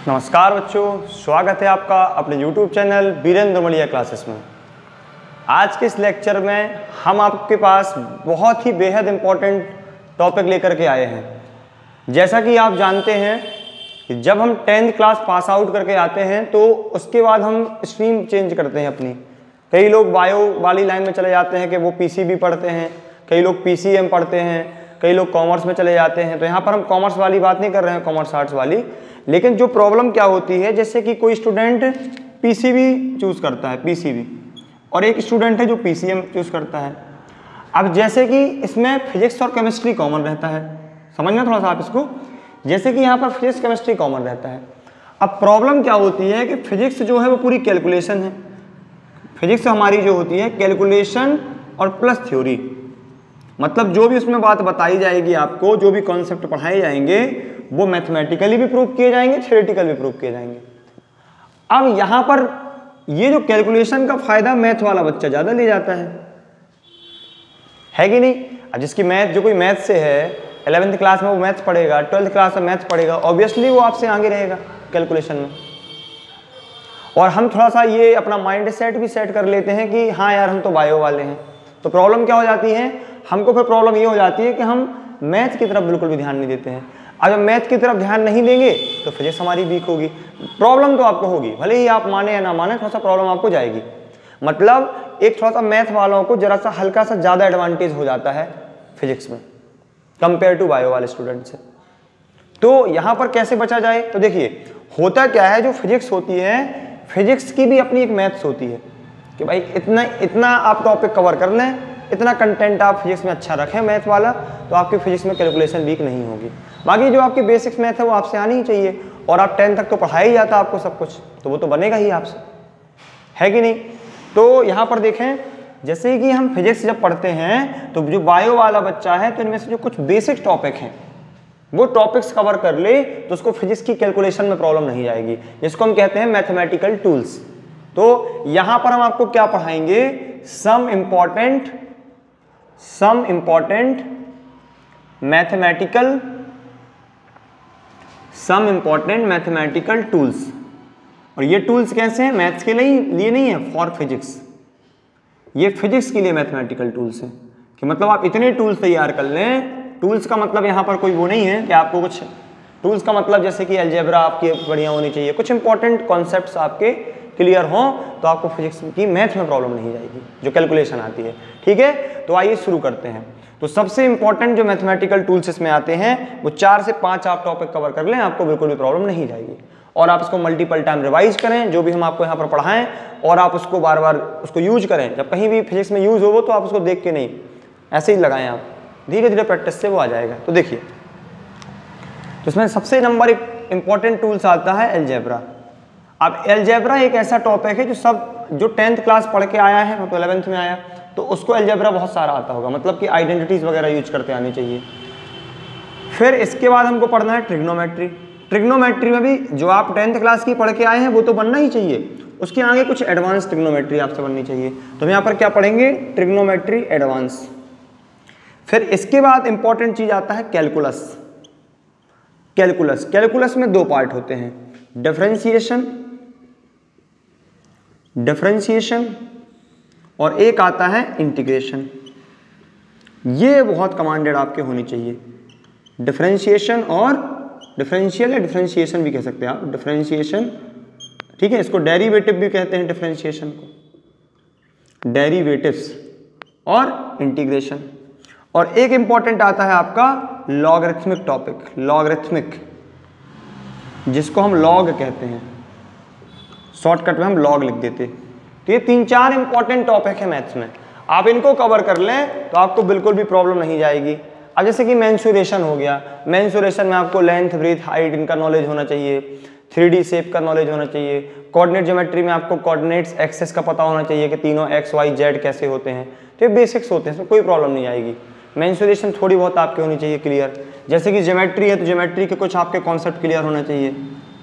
नमस्कार बच्चों, स्वागत है आपका अपने YouTube चैनल बीरेंद्र मलिया क्लासेस में। आज के इस लेक्चर में हम आपके पास बहुत ही बेहद इम्पोर्टेंट टॉपिक लेकर के आए हैं। जैसा कि आप जानते हैं कि जब हम 10th क्लास पास आउट करके आते हैं तो उसके बाद हम स्ट्रीम चेंज करते हैं अपनी। कई लोग बायो वाली लाइन में चले जाते हैं कि वो PCB पढ़ते हैं, कई लोग PCM पढ़ते हैं, कई लोग कॉमर्स में चले जाते हैं। तो यहाँ पर हम कॉमर्स वाली बात नहीं कर रहे हैं, कॉमर्स आर्ट्स वाली। लेकिन जो प्रॉब्लम क्या होती है, जैसे कि कोई स्टूडेंट PCB चूज़ करता है, PCB, और एक स्टूडेंट है जो PCM चूज़ करता है। अब जैसे कि इसमें फिजिक्स और केमिस्ट्री कॉमन रहता है, समझना थोड़ा सा आप इसको। जैसे कि यहाँ पर फिजिक्स केमिस्ट्री कॉमन रहता है। अब प्रॉब्लम क्या होती है कि फिजिक्स जो है वो पूरी कैलकुलेशन है। फिजिक्स हमारी जो होती है कैलकुलेशन और प्लस थ्योरी, मतलब जो भी उसमें बात बताई जाएगी आपको, जो भी कॉन्सेप्ट पढ़ाए जाएंगे वो मैथमेटिकली भी प्रूव किए जाएंगे, थ्योरेटिकल भी प्रूव किए जाएंगे। अब यहाँ पर ये जो कैलकुलेशन का फायदा मैथ वाला बच्चा ज़्यादा ले जाता है कि नहीं। अब जिसकी मैथ, जो कोई मैथ से है 11th क्लास में वो मैथ पढ़ेगा, 12th क्लास में मैथ पढ़ेगा, ऑब्वियसली वो आपसे आगे रहेगा कैलकुलेशन में। और हम थोड़ा सा ये अपना माइंड सेट भी सेट कर लेते हैं कि हाँ यार हम तो बायो वाले हैं। तो प्रॉब्लम क्या हो जाती है, हमको फिर प्रॉब्लम ये हो जाती है कि हम मैथ की तरफ बिल्कुल भी ध्यान नहीं देते हैं। अगर मैथ की तरफ ध्यान नहीं देंगे तो फिजिक्स हमारी वीक होगी। प्रॉब्लम तो आपको होगी, भले ही आप माने या ना माने, थोड़ा सा प्रॉब्लम आपको जाएगी। मतलब एक थोड़ा सा मैथ वालों को जरा सा हल्का सा ज़्यादा एडवांटेज हो जाता है फिजिक्स में कंपेयर टू बायो वाले स्टूडेंट से। तो यहाँ पर कैसे बचा जाए, तो देखिए होता क्या है, जो फिजिक्स होती है, फिजिक्स की भी अपनी एक मैथ्स होती है कि भाई इतना आप टॉपिक कवर कर लें, इतना कंटेंट आप फिजिक्स में अच्छा रखें मैथ वाला, तो आपकी फिजिक्स में कैलकुलेशन वीक नहीं होगी। बाकी जो आपकी बेसिक्स मैथ है वो आपसे आनी ही चाहिए, और आप 10 तक तो पढ़ाया ही जाता आपको सब कुछ, तो वो तो बनेगा ही आपसे, है कि नहीं। तो यहाँ पर देखें, जैसे कि हम फिजिक्स जब पढ़ते हैं तो जो बायो वाला बच्चा है तो इनमें से जो कुछ बेसिक टॉपिक हैं वो टॉपिक्स कवर कर ले तो उसको फिजिक्स की कैलकुलेशन में प्रॉब्लम नहीं आएगी, जिसको हम कहते हैं मैथमेटिकल टूल्स। तो यहाँ पर हम आपको क्या पढ़ाएंगे, सम इम्पॉर्टेंट मैथमेटिकल टूल्स। और ये टूल्स कैसे हैं, मैथ्स के लिए नहीं है, फॉर फिजिक्स। ये फिजिक्स के लिए मैथमेटिकल टूल्स हैं कि मतलब आप इतने टूल्स तैयार कर लें। टूल्स का मतलब यहाँ पर कोई वो नहीं है कि आपको कुछ, टूल्स का मतलब जैसे कि अलजेब्रा आपकी बढ़िया होनी चाहिए, कुछ इंपॉर्टेंट कॉन्सेप्ट्स आपके क्लियर हों तो आपको फिजिक्स की मैथ में प्रॉब्लम नहीं जाएगी, जो कैलकुलेशन आती है। ठीक है, तो आइए शुरू करते हैं। तो सबसे इंपॉर्टेंट जो मैथमेटिकल टूल्स इसमें आते हैं वो 4 से 5 आप टॉपिक कवर कर लें, आपको बिल्कुल भी प्रॉब्लम नहीं जाएगी। और आप इसको मल्टीपल टाइम रिवाइज करें, जो भी हम आपको यहाँ पर पढ़ाएं, और आप उसको बार बार उसको यूज करें। जब कहीं भी फिजिक्स में यूज हो तो आप उसको देख के नहीं, ऐसे ही लगाएं, आप धीरे धीरे प्रैक्टिस से वो आ जाएगा। तो देखिए, तो इसमें सबसे नंबर एक इंपॉर्टेंट टूल्स आता है अलजेब्रा। अब अलजेब्रा एक ऐसा टॉपिक है जो 10th क्लास पढ़ के आया है, तो 11th में आया, तो उसको अलजेब्रा बहुत सारा आता होगा, मतलब कि आइडेंटिटीज वगैरह यूज करते आनी चाहिए। फिर इसके बाद हमको पढ़ना है ट्रिग्नोमेट्री। ट्रिग्नोमेट्री में भी जो आप 10th क्लास की पढ़ के आए हैं वो तो बनना ही चाहिए, उसके आगे कुछ एडवांस ट्रिग्नोमेट्री आपसे बननी चाहिए। तो हम यहाँ पर क्या पढ़ेंगे, ट्रिग्नोमेट्री एडवांस। फिर इसके बाद इंपॉर्टेंट चीज आता है कैलकुलस। कैलकुलस में 2 पार्ट होते हैं, डिफरेंशिएशन और एक आता है इंटीग्रेशन। ये बहुत कमांडेड आपके होनी चाहिए, डिफरेंशिएशन और डिफरेंशियल या डिफरेंशिएशन भी कह सकते हैं आप, डिफरेंशिएशन। ठीक है, इसको डेरिवेटिव भी कहते हैं, डिफरेंशिएशन को, डेरिवेटिव्स और इंटीग्रेशन। और एक इंपॉर्टेंट आता है आपका लॉगरिथमिक टॉपिक, लॉगरिथमिक, जिसको हम लॉग कहते हैं, शॉर्टकट में हम लॉग लिख देते। तो ये 3-4 इंपॉर्टेंट टॉपिक है मैथ्स में, आप इनको कवर कर लें तो आपको बिल्कुल भी प्रॉब्लम नहीं जाएगी। अब जैसे कि मेंसुरेशन हो गया, मेंसुरेशन में आपको लेंथ, ब्रीथ, हाइट इनका नॉलेज होना चाहिए, 3D शेप का नॉलेज होना चाहिए। कोऑर्डिनेट ज्योमेट्री में आपको कोऑर्डिनेट्स एक्सेस का पता होना चाहिए कि तीनों x, y, z कैसे होते हैं। तो ये बेसिक्स होते हैं, इसमें कोई प्रॉब्लम नहीं आएगी। मेंसुरेशन थोड़ी बहुत आपकी होनी चाहिए क्लियर। जैसे कि ज्योमेट्री है तो ज्योमेट्री के कुछ आपके कॉन्सेप्ट क्लियर होना चाहिए,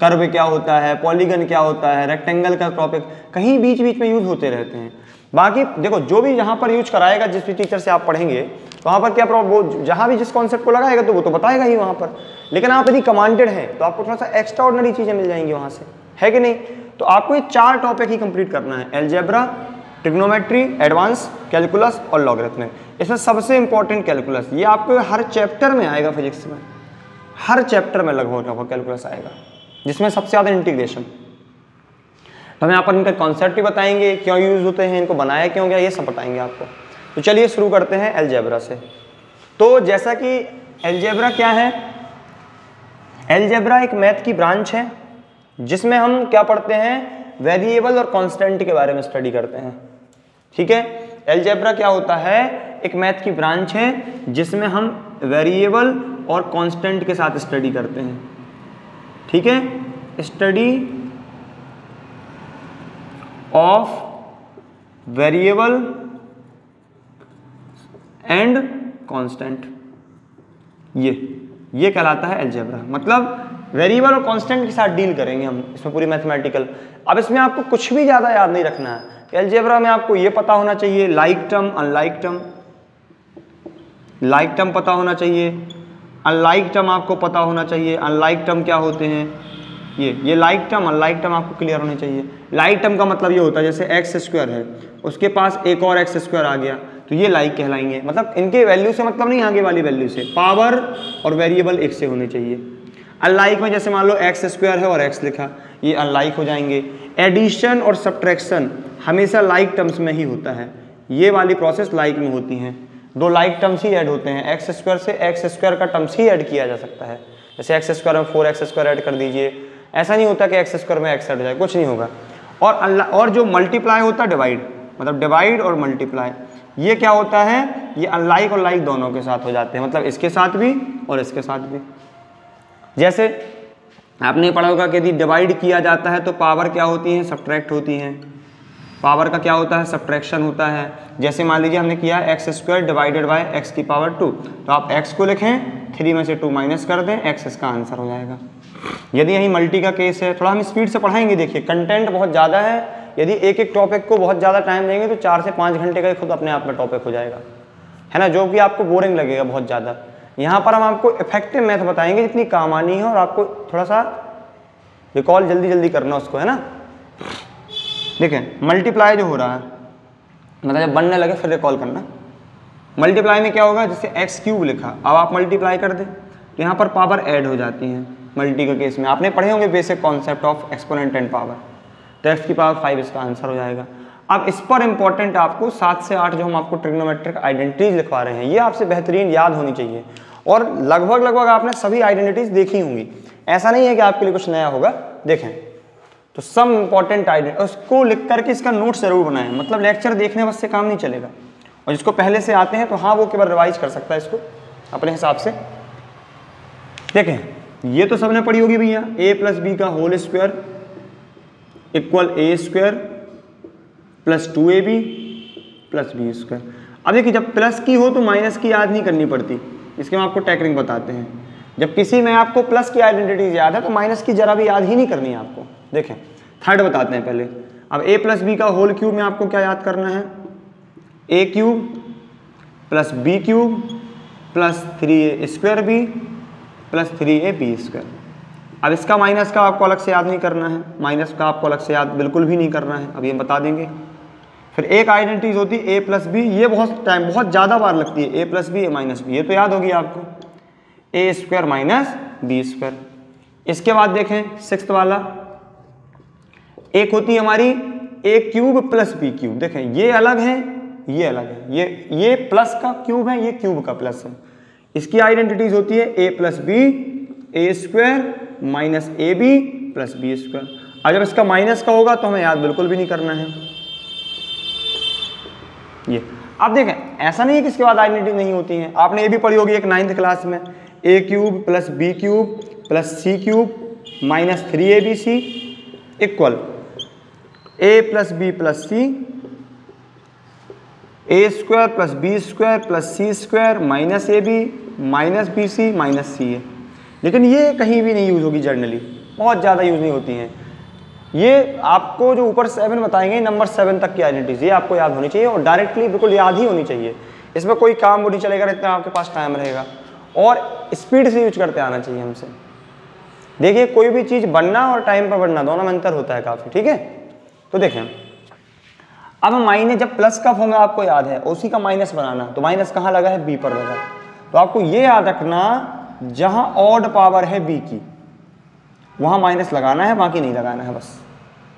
कर्व क्या होता है, पॉलीगन क्या होता है, रेक्टेंगल का टॉपिक कहीं बीच बीच में यूज होते रहते हैं। बाकी देखो जो भी यहाँ पर यूज कराएगा, जिस भी टीचर से आप पढ़ेंगे तो वहाँ पर क्या प्रॉब्लम, वो जहाँ भी जिस कॉन्सेप्ट को लगाएगा तो वो तो बताएगा ही वहाँ पर। लेकिन आप यदि कमांडेड हैं तो आपको थोड़ा सा एक्स्ट्रा ऑर्डिनरी चीज़ें मिल जाएंगी वहाँ से, है कि नहीं। तो आपको ये 4 टॉपिक ही कंप्लीट करना है, अलजेब्रा, ट्रिग्नोमेट्री, एडवांस कैलकुलस और लॉगरिथमिक। इसमें सबसे इंपॉर्टेंट कैलकुलस, ये आपको हर चैप्टर में आएगा, फिजिक्स में हर चैप्टर में लगभग कैलकुलस आएगा, जिसमें सबसे ज़्यादा इंटीग्रेशन। तो हम यहाँ पर इनका कॉन्सेप्ट भी बताएंगे, क्यों यूज़ होते हैं, इनको बनाया क्यों गया, ये सब बताएंगे आपको। तो चलिए शुरू करते हैं अलजेब्रा से। तो जैसा कि अलजेब्रा क्या है, अलजेब्रा एक मैथ की ब्रांच है जिसमें हम क्या पढ़ते हैं, वेरिएबल और कांस्टेंट के बारे में स्टडी करते हैं। ठीक है, अलजेब्रा क्या होता है, एक मैथ की ब्रांच है जिसमें हम वेरिएबल और कांस्टेंट के साथ स्टडी करते हैं। ठीक है, study of variable and constant, ये कहलाता है अलजेब्रा। मतलब वेरिएबल और कांस्टेंट के साथ डील करेंगे हम इसमें पूरी मैथमेटिकल। अब इसमें आपको कुछ भी ज़्यादा याद नहीं रखना है। अलजेब्रा में आपको ये पता होना चाहिए, like term unlike term, like term पता होना चाहिए, अनलाइक टर्म आपको पता होना चाहिए। अनलाइक टर्म क्या होते हैं, ये लाइक टर्म अनलाइक टर्म आपको क्लियर होनी चाहिए। लाइक टर्म का मतलब ये होता है जैसे एक्स स्क्वायर है, उसके पास एक और एक्स स्क्वायर आ गया तो ये लाइक कहलाएंगे। मतलब इनके वैल्यू से मतलब नहीं, आगे वाली वैल्यू से, पावर और वेरिएबल एक से होने चाहिए। अनलाइक में जैसे मान लो एक्स स्क्वायर है और एक्स लिखा, ये अनलाइक हो जाएंगे। एडिशन और सब्ट्रैक्शन हमेशा लाइक टर्म्स में ही होता है, ये वाली प्रोसेस लाइक में होती हैं। 2 लाइक टर्म्स ही ऐड होते हैं, एक्स स्क्वायर से एक्स स्क्वायर का टर्म्स ही ऐड किया जा सकता है। जैसे एक्स स्क्वायर में 4x स्क्वायर ऐड कर दीजिए, ऐसा नहीं होता कि एक्स स्क्वायर में एक्स ऐड हो जाए, कुछ नहीं होगा। और जो मल्टीप्लाई होता है डिवाइड, मतलब डिवाइड और मल्टीप्लाई, ये क्या होता है, ये अनलाइक और लाइक दोनों के साथ हो जाते हैं, मतलब इसके साथ भी और इसके साथ भी। जैसे आपने पढ़ा होगा कि यदि डिवाइड किया जाता है तो पावर क्या होती है, सब्ट्रैक्ट होती हैं। पावर का क्या होता है, सब्ट्रैक्शन होता है। जैसे मान लीजिए हमने किया x square divided by x की पावर 2, तो आप एक्स को लिखें, 3 में से 2 माइनस कर दें, एक्स इसका आंसर हो जाएगा। यदि यही मल्टी का केस है, थोड़ा हम स्पीड से पढ़ाएंगे, देखिए कंटेंट बहुत ज़्यादा है। यदि एक एक टॉपिक को बहुत ज़्यादा टाइम देंगे तो 4 से 5 घंटे का खुद अपने आप में टॉपिक हो जाएगा, है ना, जो कि आपको बोरिंग लगेगा बहुत ज़्यादा। यहाँ पर हम आपको इफेक्टिव मैथ बताएंगे जितनी काम आनी है, और आपको थोड़ा सा रिकॉल जल्दी जल्दी करना उसको, है ना। देखें मल्टीप्लाई जो हो रहा है, मतलब जब बनने लगे फिर रिकॉल करना। मल्टीप्लाई में क्या होगा, जैसे एक्स क्यूब लिखा, अब आप मल्टीप्लाई कर दें तो यहाँ पर पावर ऐड हो जाती हैं। मल्टी के केस में आपने पढ़े होंगे basic concept of exponent and power, तो एक्स की पावर 5 इसका आंसर हो जाएगा। अब इस पर इंपॉर्टेंट आपको 7 से 8 जो हम आपको ट्रिग्नोमेट्रिक आइडेंटिटीज लिखवा रहे हैं, ये आपसे बेहतरीन याद होनी चाहिए। और लगभग आपने सभी आइडेंटिटीज देखी होंगी, ऐसा नहीं है कि आपके लिए कुछ नया होगा। देखें तो सम इंपॉर्टेंट आइडेंटिटी, उसको लिख करके इसका नोट जरूर बनाएं, मतलब लेक्चर देखने बस से काम नहीं चलेगा। और जिसको पहले से आते हैं तो हाँ वो केवल रिवाइज कर सकता है इसको अपने हिसाब से। देखें ये तो सबने पढ़ी होगी भैया, a + b का whole square equal a square plus 2ab plus b square. अब देखिए जब प्लस की हो तो माइनस की याद नहीं करनी पड़ती, इसके हम आपको टेक्निक बताते हैं। जब किसी में आपको प्लस की आइडेंटिटीज याद है तो माइनस की जरा भी याद ही नहीं करनी है आपको। देखें थर्ड बताते हैं पहले। अब a + b का होल क्यूब में आपको क्या याद करना है, a cube plus b cube plus 3a square b plus 3ab square. अब इसका माइनस का आपको अलग से याद नहीं करना है, माइनस का आपको अलग से याद बिल्कुल भी नहीं करना है, अब ये बता देंगे। फिर एक आइडेंटिटीज होती है a + b, ये बहुत ज़्यादा बार लगती है, a + b a - b, ये तो याद होगी आपको, a square minus b square. इसके बाद देखें सिक्स्थ वाला, एक होती है हमारी a cube plus b cube. देखें ये अलग है, ये अलग है, ये प्लस का क्यूब है, ये क्यूब का प्लस है। इसकी आइडेंटिटीज होती है a + b a square minus ab plus b square. अब जब इसका माइनस का होगा तो हमें याद बिल्कुल भी नहीं करना है ये। अब देखें ऐसा नहीं है कि इसके बाद आइडेंटिटी नहीं होती हैं, आपने ये भी पढ़ी होगी एक 9th क्लास में, a cube plus b cube plus c cube minus 3abc equal a + b plus c a square plus b square plus c square minus ab minus bc minus ca। लेकिन ये कहीं भी नहीं use होगी generally, बहुत ज़्यादा use नहीं होती हैं। ये आपको जो ऊपर 7 बताएंगे नंबर 7 तक की आइडेंटिटीज ये आपको याद होनी चाहिए और डायरेक्टली बिल्कुल याद ही होनी चाहिए। इसमें कोई काम वो नहीं चलेगा, इतना आपके पास टाइम रहेगा और स्पीड से यूज करते आना चाहिए हमसे। देखिए कोई भी चीज़ बनना और टाइम पर बनना दोनों में अंतर होता है काफ़ी, ठीक है। तो देखें अब माइनस, जब प्लस का फॉर्मूला आपको याद है उसी का माइनस बनाना, तो माइनस कहाँ लगा है, बी पर लगा। तो आपको ये याद रखना जहाँ ऑड पावर है बी की वहाँ माइनस लगाना है, बाकी नहीं लगाना है, बस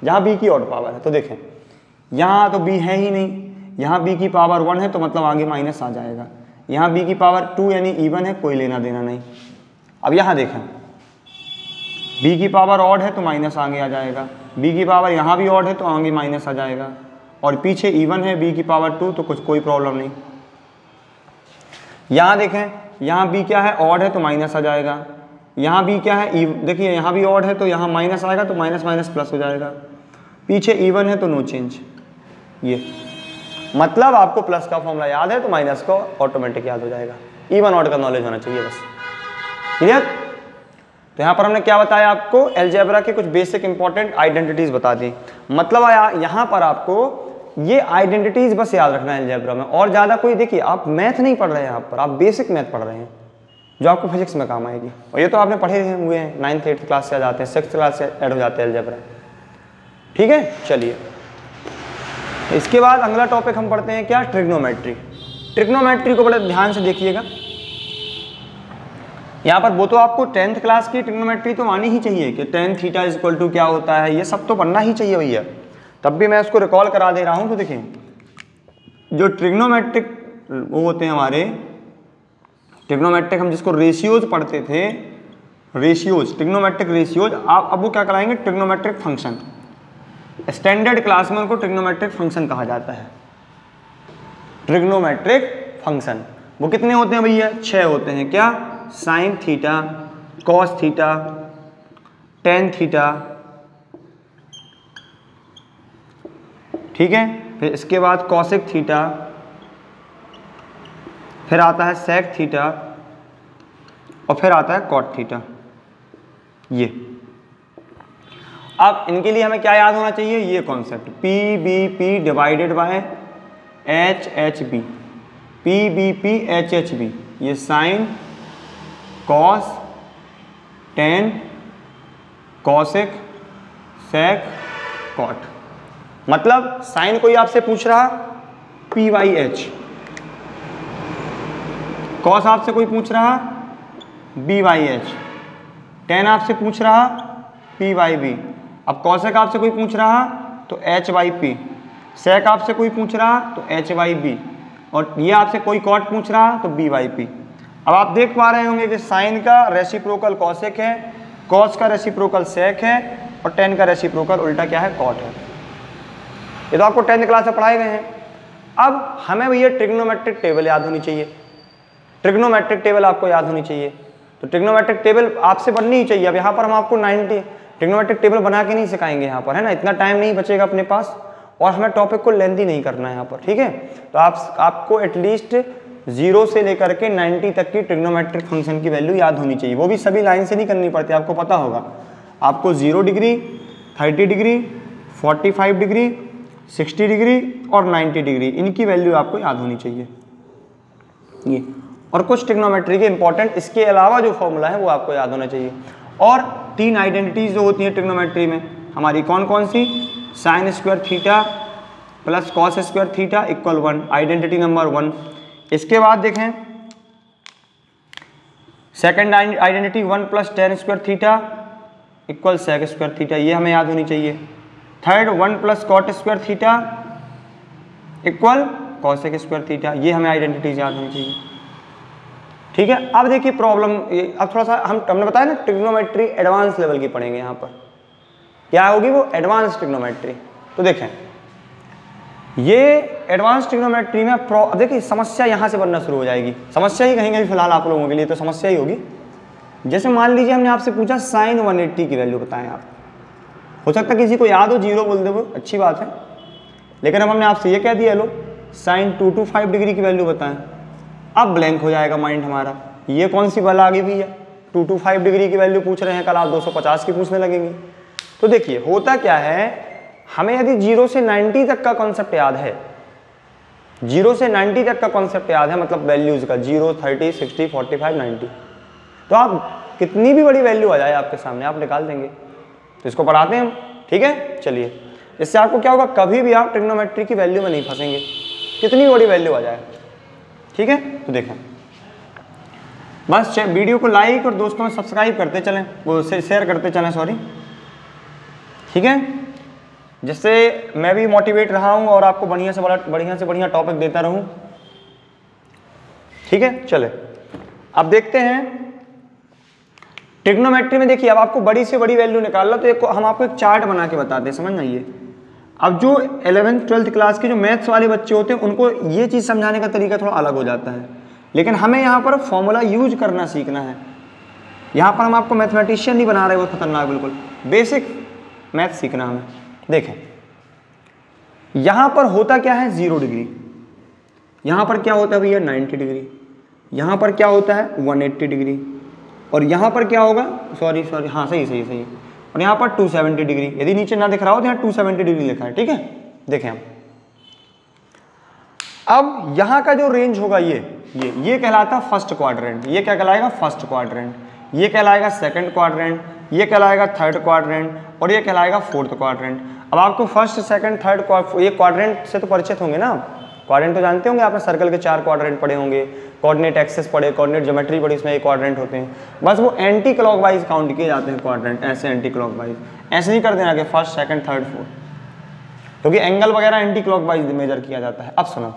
जहाँ बी की ऑड पावर है। तो देखें यहाँ तो बी है ही नहीं, यहाँ बी की पावर 1 है तो मतलब आगे माइनस आ जाएगा। यहाँ बी की पावर 2 यानी इवन है, कोई लेना देना नहीं। अब यहाँ देखें बी की पावर ऑड है तो माइनस आगे आ जाएगा, बी की पावर यहाँ भी ऑड है तो आगे माइनस आ जाएगा, और पीछे इवन है बी की पावर 2 तो कोई प्रॉब्लम नहीं। यहाँ देखें यहाँ बी क्या है, ऑड है तो माइनस आ जाएगा, यहाँ बी क्या है, देखिए यहाँ भी ऑड है तो यहाँ माइनस आएगा तो माइनस माइनस प्लस हो जाएगा, पीछे इवन है तो नो चेंज। ये मतलब आपको प्लस का फॉर्मूला याद है तो माइनस को ऑटोमेटिक याद हो जाएगा। इवन ऑड का नॉलेज होना चाहिए बस, क्लियर। तो यहाँ पर हमने क्या बताया आपको, अलजेब्रा के कुछ बेसिक इंपॉर्टेंट आइडेंटिटीज बता दी। मतलब यहाँ पर आपको ये आइडेंटिटीज बस याद रखना है अलजेब्रा में, और ज़्यादा कोई, देखिए आप मैथ नहीं पढ़ रहे हैं यहाँ पर, आप बेसिक मैथ पढ़ रहे हैं जो आपको फिजिक्स में काम आएगी। और ये तो आपने पढ़े हुए हैं, 9th 8th क्लास से आ जाते हैं, 6th क्लास से ऐड हो जाते हैं अलजेब्रा, ठीक है। चलिए इसके बाद अगला टॉपिक हम पढ़ते हैं क्या, ट्रिग्नोमेट्री। ट्रिग्नोमेट्री को बड़े ध्यान से देखिएगा। यहाँ पर वो तो आपको 10th क्लास की ट्रिग्नोमेट्री तो आनी ही चाहिए कि tan थीटा इक्वल टू क्या होता है, ये सब तो पढ़ना ही चाहिए भैया। तब भी मैं उसको रिकॉल करा दे रहा हूँ। तो देखिए जो ट्रिग्नोमेट्रिक वो होते हैं हमारे, ट्रिग्नोमेट्रिक हम जिसको रेशियोज पढ़ते थे, रेशियोज, ट्रिग्नोमेट्रिक रेशियोज, आप अब वो क्या कराएंगे, ट्रिग्नोमेट्रिक फंक्शन। स्टैंडर्ड क्लास में उनको ट्रिग्नोमेट्रिक फंक्शन कहा जाता है। ट्रिग्नोमेट्रिक फंक्शन वो कितने होते हैं भैया, 6 होते हैं। क्या, sign theta, cos theta, tan theta, ठीक है। फिर इसके बाद कॉसेक थीटा, फिर आता है सेक थीटा, और फिर आता है कॉट थीटा। ये अब इनके लिए हमें क्या याद होना चाहिए, ये concept, P B P divided by H H B, P B P H H B, ये sine, cos, tan, cosec, sec, cot. मतलब साइन कोई आपसे पूछ रहा पी वाई एच, कॉस आपसे कोई पूछ रहा बी वाई एच, टेन आपसे पूछ रहा पी वाई बी, अब कॉसेक आपसे कोई पूछ रहा तो एच वाई पी, सेक आपसे कोई पूछ रहा तो एच वाई बी, और ये आपसे कोई कॉट पूछ रहा तो बी वाई पी। अब आप देख पा रहे होंगे कि साइन का रेसिप्रोकल कॉसेक है, कॉस का रेसिप्रोकल सेक है, और टेन का रेसिप्रोकल उल्टा क्या है, कॉट है। ये तो आपको 10th क्लास में पढ़ाए गए हैं। अब हमें भैया ट्रिग्नोमेट्रिक टेबल याद होनी चाहिए, ट्रिग्नोमेट्रिक टेबल आपको याद होनी चाहिए। तो ट्रिग्नोमेट्रिक टेबल आपसे बननी ही चाहिए। अब यहाँ पर हम आपको 90 ट्रिग्नोमेट्रिक टेबल बना के नहीं सिखाएंगे यहाँ पर, है ना, इतना टाइम नहीं बचेगा अपने पास, और हमें टॉपिक को लेंथी नहीं करना है यहाँ पर, ठीक है। तो आपको एटलीस्ट 0 से लेकर के 90 तक की ट्रिग्नोमेट्रिक फंक्शन की वैल्यू याद होनी चाहिए। वो भी सभी लाइन से नहीं करनी पड़ती, आपको पता होगा। आपको 0 डिग्री, 30 डिग्री, 45 डिग्री, 60 डिग्री और 90 डिग्री, इनकी वैल्यू आपको याद होनी चाहिए ये। और कुछ ट्रिग्नोमेट्री के इंपॉर्टेंट इसके अलावा जो फॉर्मूला है वो आपको याद होना चाहिए। और 3 आइडेंटिटीज जो होती हैं ट्रिग्नोमेट्री में हमारी, कौन कौन सी, sine square theta plus cos square theta equal 1, identity number 1। इसके बाद देखें second identity 1 plus tan square theta equal sec square theta, ये हमें याद होनी चाहिए। Third 1 plus cot square theta equal cosec square theta, ये हमें आइडेंटिटीज याद होनी चाहिए, ठीक है। अब देखिए प्रॉब्लम, अब थोड़ा सा हमने बताया ना ट्रिग्नोमेट्री एडवांस लेवल की पढ़ेंगे। यहाँ पर क्या होगी, वो एडवांस ट्रिग्नोमेट्री। तो देखें ये एडवांस ट्रिग्नोमेट्री में अब देखिए समस्या यहाँ से बनना शुरू हो जाएगी। समस्या ही कहेंगे फिलहाल आप लोगों के लिए, तो समस्या ही होगी। जैसे मान लीजिए हमने आपसे पूछा साइन 180 की वैल्यू बताएं आप, हो सकता है किसी को याद हो, 0 बोल दे, वो अच्छी बात है। लेकिन अब हमने आपसे ये कह दिया, लो साइन 225 डिग्री की वैल्यू बताएं। अब ब्लैंक हो जाएगा माइंड हमारा, ये कौन सी बला आ गई भैया, 225 डिग्री की वैल्यू पूछ रहे हैं, कल आप 250 की पूछने लगेंगे। तो देखिए होता क्या है, हमें यदि 0 से 90 तक का कॉन्सेप्ट याद है, 0 से 90 तक का कॉन्सेप्ट याद है, मतलब वैल्यूज का 0, 30, 60, 45, 90, तो आप कितनी भी बड़ी वैल्यू आ जाए आपके सामने आप निकाल देंगे। तो इसको पढ़ाते हैं हम, ठीक है। चलिए, इससे आपको क्या होगा, कभी भी आप ट्रिग्नोमेट्री की वैल्यू में नहीं फंसेंगे, कितनी बड़ी वैल्यू आ जाए, ठीक है। तो देखें, बस वीडियो को लाइक और दोस्तों में सब्सक्राइब करते चलें, वो शेयर करते चलें, सॉरी, ठीक है, जिससे मैं भी मोटिवेट रहा हूं और आपको बढ़िया से बढ़िया टॉपिक देता रहूं, ठीक है। चले अब देखते हैं ट्रिग्नोमेट्री में। देखिए अब आपको बड़ी से बड़ी वैल्यू निकालना, तो हम आपको एक चार्ट बना के बताते हैं, समझ आइए। अब जो 11th 12th क्लास के जो मैथ्स वाले बच्चे होते हैं उनको ये चीज़ समझाने का तरीका थोड़ा अलग हो जाता है, लेकिन हमें यहाँ पर फॉर्मूला यूज करना सीखना है। यहाँ पर हम आपको मैथमेटिशियन नहीं बना रहे, वो खतरनाक, बिल्कुल बेसिक मैथ सीखना हमें। देखें यहाँ पर होता क्या है, 0 डिग्री, यहाँ पर क्या होता है भैया 90 डिग्री, यहाँ पर क्या होता है 180 डिग्री, और यहाँ पर क्या होगा, सॉरी हाँ सही, और यहाँ पर 270 डिग्री। यदि नीचे ना दिख रहा हो तो यहाँ 270 डिग्री लिखा है, ठीक है। देखें अब यहाँ का जो रेंज होगा ये कहलाता है फर्स्ट क्वाड्रेंट, ये क्या कहलाएगा फर्स्ट क्वाड्रेंट, ये कहलाएगा सेकंड क्वाड्रेंट, ये कहलाएगा थर्ड क्वाड्रेंट, और ये कहलाएगा फोर्थ क्वाड्रेंट। अब आपको फर्स्ट सेकंड थर्ड ये क्वाड्रेंट से तो परिचित होंगे ना, क्वाड्रेंट तो जानते होंगे आपने, सर्कल के 4 क्वाड्रेंट पढ़े होंगे, कोऑर्डिनेट एक्सेस पढ़े, कोऑर्डिनेट ज्योमेट्री पढ़ी, इसमें एक क्वाड्रेंट होते हैं, बस वो एंटी क्लॉकवाइज काउंट किए जाते हैं क्वाड्रेंट, ऐसे एंटी क्लॉकवाइज, ऐसे नहीं कर देना कि फर्स्ट सेकंड थर्ड फोर्थ, क्योंकि एंगल वगैरह एंटी क्लॉकवाइज मेजर किया जाता है। अब सुनो,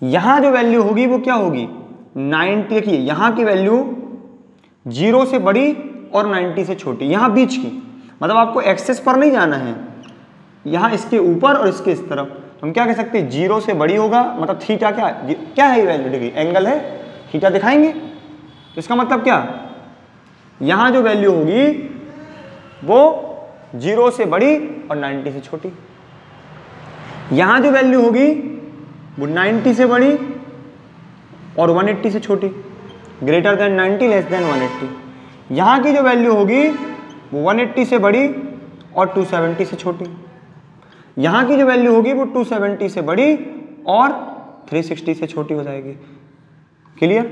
यहाँ जो वैल्यू होगी वो क्या होगी 90, देखिए यहाँ की वैल्यू 0 से बड़ी और 90 से छोटी, यहाँ बीच की, मतलब आपको एक्सेस पर नहीं जाना है, यहाँ इसके ऊपर और इसके इस तरफ। हम क्या कह सकते हैं 0 से बड़ी होगा, मतलब थीटा क्या है ये वैल्यू, डिग्री एंगल है, थीटा दिखाएंगे, तो इसका मतलब क्या, यहाँ जो वैल्यू होगी वो 0 से बड़ी और 90 से छोटी, यहाँ जो वैल्यू होगी वो 90 से बड़ी और 180 से छोटी, ग्रेटर देन 90 लेस देन 180। यहाँ की जो वैल्यू होगी वो 180 से बड़ी और 270 से छोटी, यहाँ की जो वैल्यू होगी वो 270 से बड़ी और 360 से छोटी हो जाएगी। क्लियर,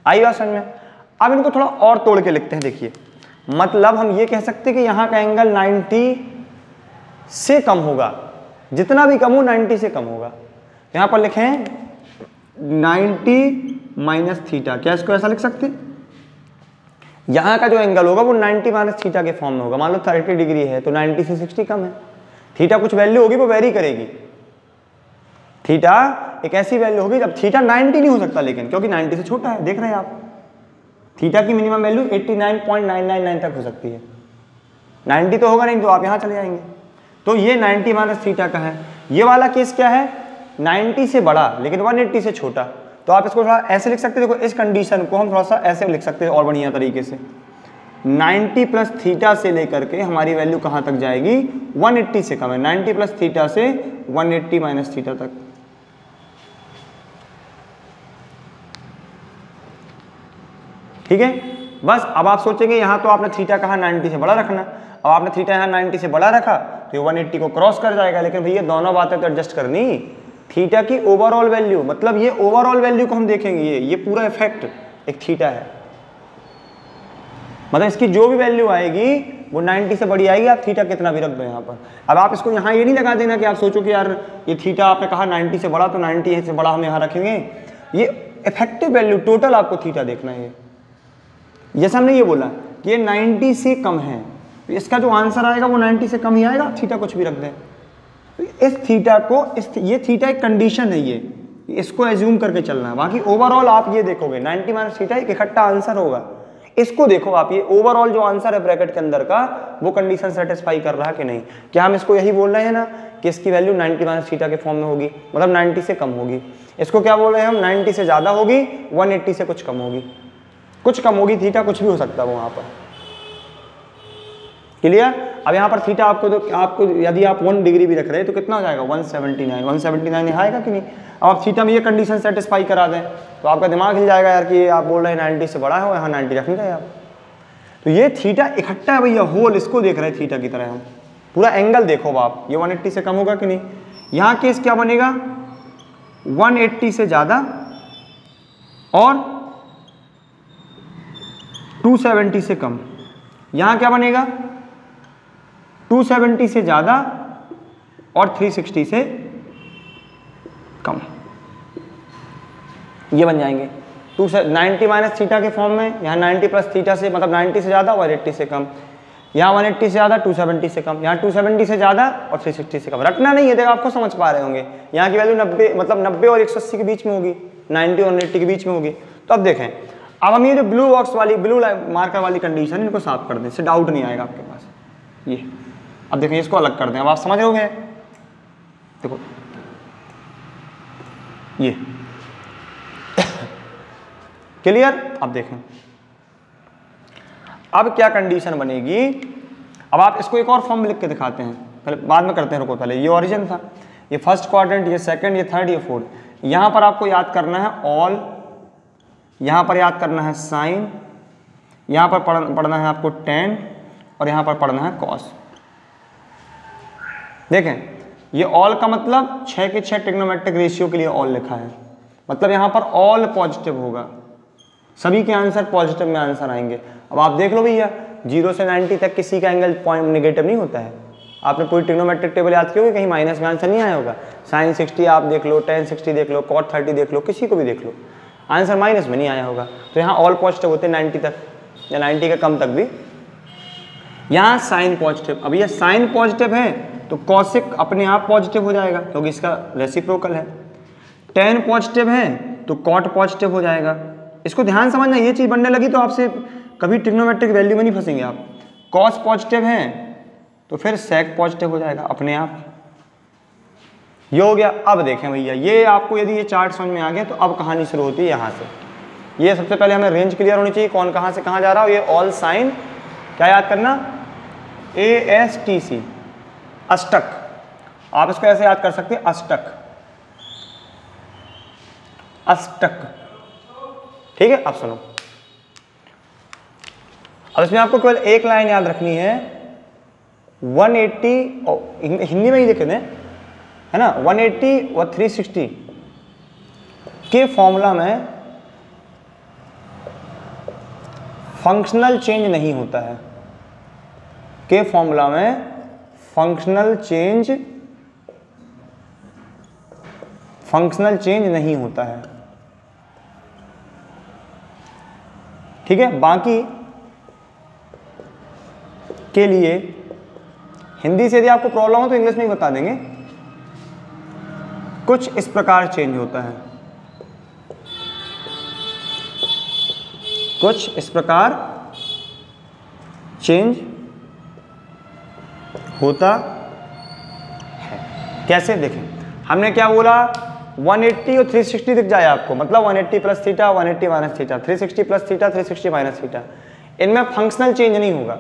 आई बात समझ में। अब इनको थोड़ा और तोड़ के लिखते हैं, देखिए मतलब हम ये कह सकते हैं कि यहाँ का एंगल 90 से कम होगा, जितना भी कम हो 90 से कम होगा। यहाँ पर लिखें 90 माइनस थीटा, क्या इसको ऐसा लिख सकते हैं, यहाँ का जो एंगल होगा वो 90 माइनस थीटा के फॉर्म में होगा। मान लो 30 डिग्री है तो 90 से 60 कम है, थीटा कुछ वैल्यू होगी वो वेरी करेगी, थीटा एक ऐसी वैल्यू होगी जब थीटा 90 नहीं हो सकता, लेकिन क्योंकि 90 से छोटा है, देख रहे हैं आप, थीटा की मिनिमम वैल्यू 89.999 तक हो सकती है, 90 तो होगा नहीं, तो आप यहाँ चले जाएंगे। तो ये 90 माइनस थीटा का है। ये वाला केस क्या है 90 से बड़ा लेकिन 180 से छोटा, तो आप इसको थोड़ा ऐसे लिख सकते हैं। देखो इस कंडीशन को हम थोड़ा सा ऐसे लिख सकते हैं और बढ़िया तरीके से, 90 प्लस थीटा से लेकर के हमारी वैल्यू कहाँ तक जाएगी 180 से कम है, 90 प्लस थीटा से 180 माइनस थीटा तक। ठीक है, बस अब आप सोचेंगे यहाँ तो आपने थीटा कहा 90 से बड़ा रखना, अब आपने थीटा यहाँ 90 से बड़ा रखा तो ये 180 को क्रॉस कर जाएगा, लेकिन भैया दोनों बातें तो एडजस्ट करनी, थीटा की ओवरऑल वैल्यू, मतलब ये ओवरऑल वैल्यू को हम देखेंगे, ये पूरा इफेक्ट एक थीटा है, मतलब इसकी जो भी वैल्यू आएगी वो 90 से बड़ी आएगी, आप थीटा कितना भी रख दो यहाँ पर। अब आप इसको यहाँ ये नहीं लगा देना कि आप सोचो कि यार ये थीटा आपने कहा 90 से बड़ा तो 90 से बड़ा हम यहाँ रखेंगे, ये इफेक्टिव वैल्यू टोटल आपको थीटा देखना है। जैसे हमने ये बोला कि ये 90 से कम है, तो इसका जो आंसर आएगा वो 90 से कम ही आएगा, थीटा कुछ भी रख दें। तो इस थीटा को ये थीटा एक कंडीशन है, ये इसको एज्यूम करके चलना है, बाकी ओवरऑल आप ये देखोगे 90 माइनस थीटा एक इकट्ठा आंसर होगा, इसको देखो आप, ये ओवरऑल जो आंसर है ब्रैकेट के अंदर का वो कंडीशन सेटिस्फाई कर रहा है कि नहीं। क्या हम इसको यही बोल रहे हैं ना कि इसकी वैल्यू 90 माइनस थीटा के फॉर्म में होगी, मतलब 90 से कम होगी। इसको क्या बोल रहे हैं हम, 90 से ज़्यादा होगी, 180 से कुछ कम होगी, कुछ कम होगी, थीटा कुछ भी हो सकता है वहाँ पर। क्लियर। अब यहाँ पर थीटा आपको यदि आप 1 डिग्री भी रख रहे हैं तो कितना हो जाएगा 179 आएगा कि नहीं। अब आप थीटा में ये कंडीशन सेटिस्फाई करा दें तो आपका दिमाग हिल जाएगा यार कि आप बोल रहे हैं 90 से बड़ा है, यहाँ 90 रख नहीं रहे आप। तो ये थीटा इकट्ठा है भैया, होल, इसको देख रहे हैं थीटा की तरह हम। पूरा एंगल देखो आप, ये 180 से कम होगा कि नहीं। यहाँ केस क्या बनेगा, 180 से ज़्यादा और 270 से कम। यहाँ क्या बनेगा, 270 से ज़्यादा और 360 से कम, ये बन जाएंगे 90 माइनस थीटा के फॉर्म में। यहाँ 90 प्लस थीटा से मतलब 90 से ज़्यादा और 80 से कम। यहाँ 180 से ज़्यादा, 270 से कम। यहाँ 270 से ज़्यादा और 360 से कम। रखना नहीं है, देखो आपको समझ पा रहे होंगे। यहाँ की वैल्यू 90 मतलब 90 और 180 के बीच में होगी, 90 और 180 के बीच में होगी। तो अब देखें, अब हम ये जो ब्लू बॉक्स वाली, ब्लू मार्कर वाली कंडीशन, इनको साफ कर दें, इससे डाउट नहीं आएगा आपके पास। ये अब देखें, इसको अलग कर दें। अब आप समझ रहे होंगे, देखो ये क्लियर। अब देखें अब क्या कंडीशन बनेगी। अब आप इसको एक और फॉर्म में लिख के दिखाते हैं, पहले बाद में करते हैं, रुको पहले। ये ओरिजिन था, ये फर्स्ट क्वाड्रेंट, ये सेकंड, ये थर्ड, ये फोर्थ। यहाँ पर आपको याद करना है ऑल, यहाँ पर याद करना है साइन, यहाँ पर पढ़ना है आपको टेन और यहाँ पर पढ़ना है कॉस। देखें ये ऑल का मतलब 6 के 6 ट्रिग्नोमेट्रिक रेशियो के लिए ऑल लिखा है, मतलब यहाँ पर ऑल पॉजिटिव होगा, सभी के आंसर पॉजिटिव में आंसर आएंगे। अब आप देख लो भैया, 0 से 90 तक किसी का एंगल पॉइंट नेगेटिव नहीं होता है। आपने पूरी ट्रिग्नोमेट्रिक टेबल याद की होगी, कहीं माइनस में आंसर नहीं आया होगा। साइन 60 आप देख लो, टेन 60 देख लो, कॉट 30 देख लो, किसी को भी देख लो, आंसर माइनस में नहीं आया होगा। तो यहाँ ऑल पॉजिटिव होते हैं 90 तक या 90 के कम तक भी। यहाँ साइन पॉजिटिव, अब यह साइन पॉजिटिव है तो कॉसिक अपने आप पॉजिटिव हो जाएगा क्योंकि इसका रेसिप्रोकल है। टेन पॉजिटिव है तो कॉट पॉजिटिव हो जाएगा। इसको ध्यान समझना, ये चीज़ बनने लगी तो आपसे कभी ट्रिग्नोमेट्रिक वैल्यू में नहीं फंसेंगे आप। कॉस पॉजिटिव है तो फिर सेक पॉजिटिव हो जाएगा अपने आप। ये हो गया। अब देखें भैया, ये आपको यदि ये चार्ट समझ में आ गया तो अब कहानी शुरू होती है यहाँ से। ये सबसे पहले हमें रेंज क्लियर होनी चाहिए, कौन कहाँ से कहाँ जा रहा हो। ये ऑल साइन, क्या याद करना, ASTC, अष्टक। आप इसको ऐसे याद कर सकते हैं, अष्टक, अष्टक, ठीक है। अब सुनो, अब इसमें आपको केवल एक लाइन याद रखनी है, 180, हिंदी में ही लिखे दें, है ना, 180 और 360 के फॉर्मूला में फंक्शनल चेंज नहीं होता है, के फॉर्मूला में फंक्शनल चेंज नहीं होता है, ठीक है। बाकी के लिए हिंदी से यदि आपको प्रॉब्लम हो तो इंग्लिश में ही बता देंगे। कुछ इस प्रकार चेंज होता है, कुछ इस प्रकार चेंज होता है। कैसे देखें, हमने क्या बोला, 180 और 360 दिख जाए आपको, मतलब 180 plus theta, 180 minus theta, 360 plus theta, 360 minus theta, इनमें फंक्शनल चेंज नहीं होगा।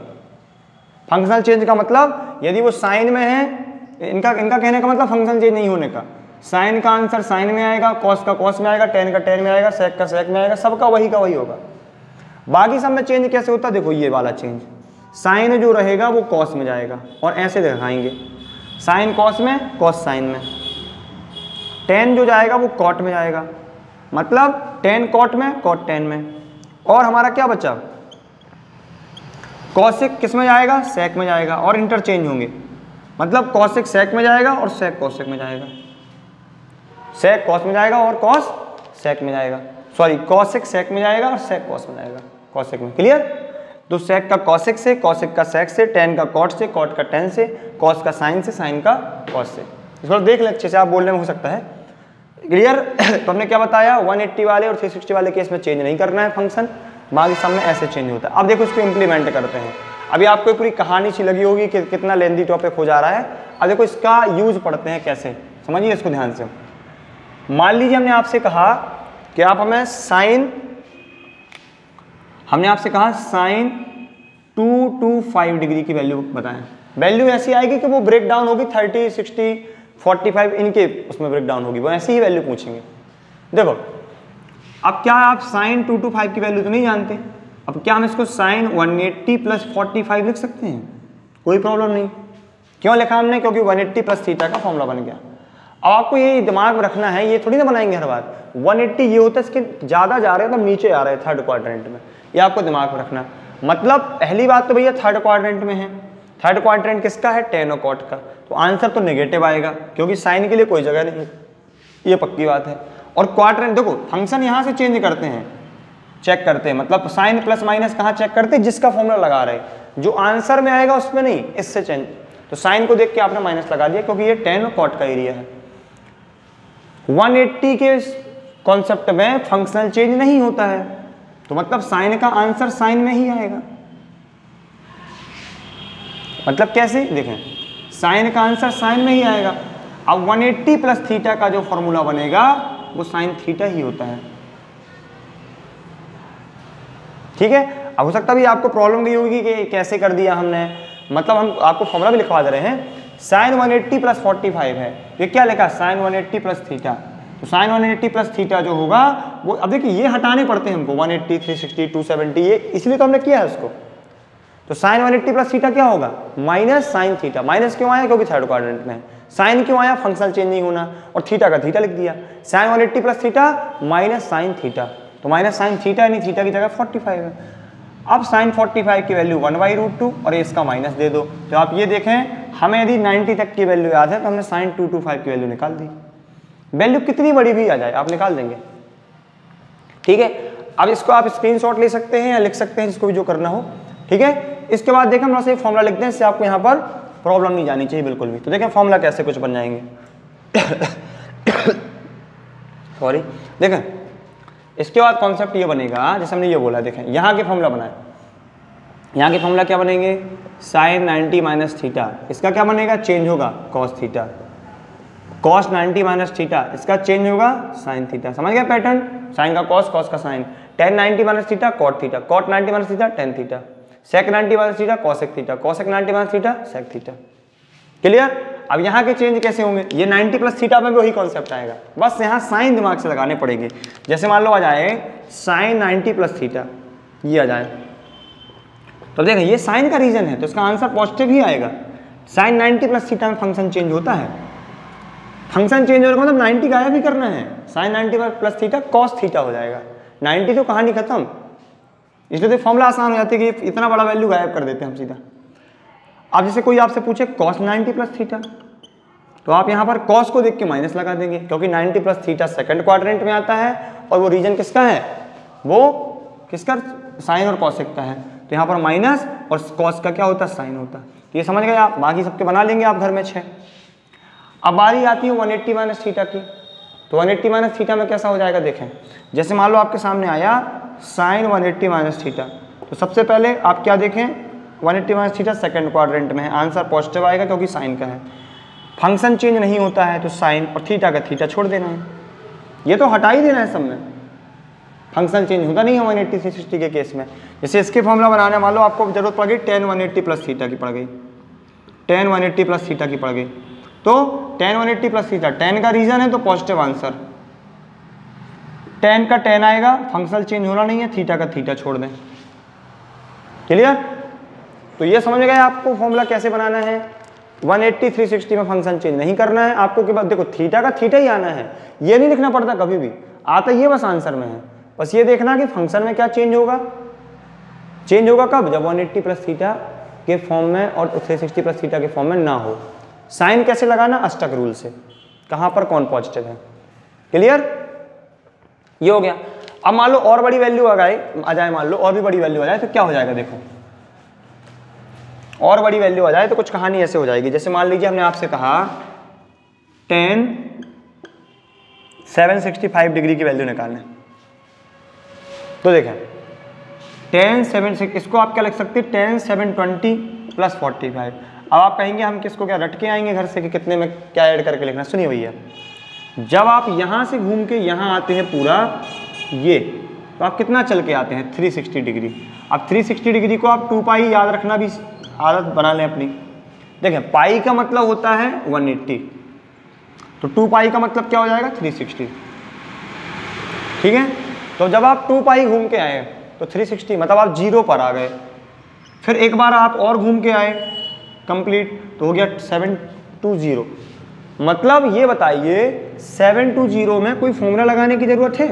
फंक्शनल चेंज का मतलब यदि वो साइन में है, इनका कहने का मतलब फंक्शनल चेंज नहीं होने का, साइन का आंसर साइन में आएगा, कॉस का कॉस में आएगा, टेन का टेन में आएगा, सेक का सेक में आएगा, सबका वही का वही होगा। बाकी सब में चेंज कैसे होता है, देखो ये वाला चेंज, साइन जो रहेगा वो कॉस में जाएगा और ऐसे दिखाएंगे, साइन कॉस में, कॉस साइन में। टेन जो जाएगा वो कॉट में जाएगा, मतलब टेन कॉट में, कॉट टेन में। और हमारा क्या बचा, कॉसिक किस में जाएगा, सेक में जाएगा, और इंटरचेंज होंगे, मतलब कॉसिक सेक में जाएगा और सेक कॉसिक में जाएगा, सेक कॉस में जाएगा और कॉस सेक में जाएगा, सॉरी कॉसिक सेक में जाएगा और सेक कॉस में जाएगा, कॉसिक में। क्लियर। तो सेक का कॉसिक से, कॉसिक का सेक से, टेन का कॉट से, कॉट का टेन से, कॉस का साइन से, साइन का कॉस से। इसको देख ले अच्छे से, आप बोलने में हो सकता है। क्लियर। तो हमने क्या बताया, 180 वाले और 360 वाले केस में चेंज नहीं करना है फंक्शन, बाकी सब में ऐसे चेंज होता है। अब देखो इसको इम्प्लीमेंट करते हैं। अभी आपको पूरी कहानी सी लगी होगी कि कितना लेंथी टॉपिक हो जा रहा है। अब देखो इसका यूज पढ़ते हैं कैसे, समझिए इसको ध्यान से। मान लीजिए हमने आपसे कहा कि आप हमें साइन, हमने आपसे कहा साइन 225 डिग्री की वैल्यू बताएं। वैल्यू ऐसी आएगी कि वो ब्रेक डाउन होगी 30, 60, 45 इनके उसमें ब्रेक डाउन होगी, वो ऐसी ही वैल्यू पूछेंगे। देखो अब क्या आप साइन 225 की वैल्यू तो नहीं जानते, अब क्या हम इसको साइन 180 प्लस 45 लिख सकते हैं? कोई प्रॉब्लम नहीं। क्यों लिखा हमने? क्योंकि 180 प्लस थीटा का फॉर्मूला बन गया। अब आपको ये दिमाग में रखना है, ये थोड़ी ना बनाएंगे हर बार। 180 ये होता है इसके ज़्यादा जा रहे हैं तो नीचे आ रहे हैं थर्ड क्वाड्रेंट में, ये आपको दिमाग में रखना। मतलब पहली बात तो भैया थर्ड क्वाड्रेंट में है। थर्ड क्वाड्रेंट किसका है? टेन और कॉट का। तो आंसर तो नेगेटिव आएगा क्योंकि साइन के लिए कोई जगह नहीं, ये पक्की बात है। और क्वाड्रेंट देखो फंक्शन यहाँ से चेंज करते हैं, चेक करते हैं, मतलब साइन प्लस माइनस कहाँ चेक करते हैं? जिसका फॉर्मूला लगा रहे हैं, जो आंसर में आएगा उसमें नहीं, इससे चेंज। तो साइन को देख के आपने माइनस लगा दिया क्योंकि ये टेन और कॉट का एरिया है। 180 के कॉन्सेप्ट में फंक्शनल चेंज नहीं होता है, तो मतलब साइन का आंसर साइन में ही आएगा। मतलब कैसे? देखें, साइन का आंसर साइन में ही आएगा। अब 180 प्लस थीटा का जो फॉर्मूला बनेगा वो साइन थीटा ही होता है। ठीक है। अब हो सकता भी आपको प्रॉब्लम भी होगी कि कैसे कर दिया हमने, मतलब हम आपको फॉर्मूला भी लिखवा दे रहे हैं। साइन 180 प्लस 45 है, ये क्या लिखा? Sine 180 plus theta. तो साइन 180 प्लस थीटा जो होगा वो, अब देखिए ये हटाने पड़ते हैं हमको, 180, 360, 270, ये इसलिए तो हमने किया है उसको। तो साइन 180 प्लस थीटा क्या होगा? Minus sine theta. माइनस क्यों आया? क्योंकि थर्ड क्वाड्रेंट में है। साइन क्यों आया? फंक्शनल चेंज नहीं होना, और थीटा का थीटा लिख दिया। Sine 180 plus theta minus sine theta, तो माइनस साइन थीटा यानी थीटा की जगह 45 है। अब साइन 45 की वैल्यू 1/√2 और इसका माइनस दे दो। तो आप ये देखें, हमें यदि 90 तक की वैल्यू याद है तो हमने साइन 225 की वैल्यू निकाल दी। वैल्यू कितनी बड़ी भी आ जाए आप निकाल देंगे। ठीक है। अब इसको आप स्क्रीनशॉट ले सकते हैं या लिख सकते हैं, जिसको भी जो करना हो। ठीक है। इसके बाद देखें हम एक फॉर्मूला लिखते हैं, इससे आपको यहाँ पर प्रॉब्लम नहीं जानी चाहिए बिल्कुल भी। तो देखें फॉर्मूला कैसे कुछ बन जाएंगे। सॉरी, देखें इसके बाद कॉन्सेप्ट ये बनेगा, जैसे हमने ये बोला, देखें यहाँ के फॉर्मूला बनाए। यहाँ के फॉर्मूला क्या बनेंगे? साइन 90 माइनस थीटा, इसका क्या बनेगा? चेंज होगा cos theta. Cos 90 minus theta, इसका चेंज होगा साइन थीटा। समझ गया पैटर्न? साइन का कॉस, कॉस का sine. Tan 90 minus theta cot theta, cot 90 minus theta tan theta, sec 90 minus theta cosec theta, cosec 90 minus theta sec theta. Clear? अब यहाँ के change कैसे होंगे? ये 90 प्लस थीटा में भी वही कॉन्सेप्ट आएगा, बस यहाँ साइन दिमाग से लगाने पड़ेंगे। जैसे मान लो आ जाए साइन 90 प्लस थीटा, ये आ जाए, तो देखें ये साइन का रीजन है तो इसका आंसर पॉजिटिव ही आएगा। साइन 90 प्लस थीटा में फंक्शन चेंज होता है। फंक्शन चेंज होने का मतलब 90 गायब भी करना है। Sine 90 plus theta cos theta हो जाएगा। 90 तो कहानी खत्म, इसलिए तो फॉर्मूला आसान हो जाती है कि इतना बड़ा वैल्यू गायब कर देते हैं हम सीधा। अब जैसे कोई आपसे पूछे कॉस 90 प्लस थीटा, तो आप यहाँ पर कॉस को देख के माइनस लगा देंगे क्योंकि 90 प्लस थीटा सेकंड क्वाड्रेंट में आता है और वो रीजन किसका है? वो किसका? साइन और कॉसेक का है। तो यहाँ पर माइनस और कॉस का क्या होता है? साइन होता है। तो ये समझ गए आप, बाकी सबके बना लेंगे आप घर में 6। अब बारी आती है 180 माइनस थीटा की। तो 180 माइनस थीटा में कैसा हो जाएगा? देखें जैसे मान लो आपके सामने आया साइन 180 माइनस थीटा, तो सबसे पहले आप क्या देखें? 180 माइनस थीटा सेकंड क्वाड्रेंट में है, आंसर पॉजिटिव आएगा क्योंकि साइन का है। फंक्शन चेंज नहीं होता है तो साइन और थीटा का थीटा छोड़ देना है, ये तो हटा ही देना है सब में। फंक्शन चेंज होता नहीं है 180 360 के केस में। जैसे इसके फॉर्मूला बनाने मान लो आपको जरूरत पड़ गई tan 180 प्लस थीटा की पड़ गई, tan 180 प्लस थीटा की पड़ गई, तो tan 180 प्लस थीटा, tan का रीजन है तो पॉजिटिव आंसर, tan का tan आएगा, फंक्शनल चेंज होना नहीं है, थीटा का थीटा छोड़ दें। क्लियर? तो ये समझ गए आपको फॉर्मूला कैसे बनाना है। 180 360 में फंक्शन चेंज नहीं करना है आपको, के बाद देखो थीटा का थीटा ही आना है, ये नहीं लिखना पड़ता कभी भी, आता ये बस आंसर में है। बस ये देखना कि फंक्शन में क्या चेंज होगा। चेंज होगा कब? जब 180 प्लस थीटा के फॉर्म में और 360 प्लस थीटा के फॉर्म में ना हो। साइन कैसे लगाना? अष्टक रूल से, कहां पर कौन पॉजिटिव है। क्लियर? ये हो गया। अब मान लो और बड़ी वैल्यू आ जाए, मान लो और भी बड़ी वैल्यू आ जाए तो क्या हो जाएगा? देखो और बड़ी वैल्यू आ जाए तो कुछ कहानी ऐसे हो जाएगी। जैसे मान लीजिए हमने आपसे कहा tan 765 डिग्री की वैल्यू निकालना है, तो देखें tan 7, इसको आप क्या लिख सकते हैं? tan 720 plus 45। अब आप कहेंगे हम किसको क्या रट के आएंगे घर से कि कितने में क्या ऐड करके लिखना। सुनिए भैया, जब आप यहाँ से घूम के यहाँ आते हैं पूरा ये, तो आप कितना चल के आते हैं? 360 डिग्री। अब 360 डिग्री को आप 2 पाई याद रखना भी आदत बना लें अपनी। देखें पाई का मतलब होता है 180, तो 2 पाई का मतलब क्या हो जाएगा? 360। ठीक है? तो जब आप 2 पाई घूम के आए तो 360 मतलब आप 0 पर आ गए। फिर एक बार आप और घूम के आए कंप्लीट, तो हो गया 720। मतलब ये बताइए 720 में कोई फॉर्मूला लगाने की जरूरत है?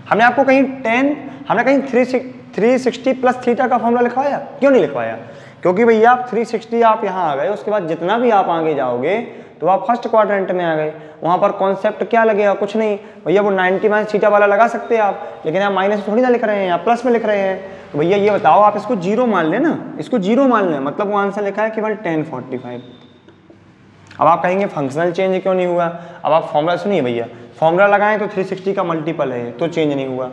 हमने आपको कहीं 360 प्लस थीटा का फॉर्मूला लिखवाया? क्यों नहीं लिखवाया? क्योंकि भैया आप 360 आप यहाँ आ गए, उसके बाद जितना भी आप आगे जाओगे तो आप फर्स्ट क्वाड्रेंट में आ गए। वहाँ पर कॉन्सेप्ट क्या लगेगा? कुछ नहीं भैया, वो 90 माइनस थीटा वाला लगा सकते हैं आप, लेकिन आप माइनस थोड़ी ना लिख रहे हैं, आप प्लस में लिख रहे हैं। तो भैया ये बताओ, आप इसको 0 मान लें ना, इसको 0 मान लें, मतलब वो आंसर लिखा है केवल 1045। अब आप कहेंगे फंक्शनल चेंज क्यों नहीं हुआ? अब आप फॉर्मूला सुनिए भैया, फॉर्मूला लगाएं तो 360 का मल्टीपल है तो चेंज नहीं हुआ,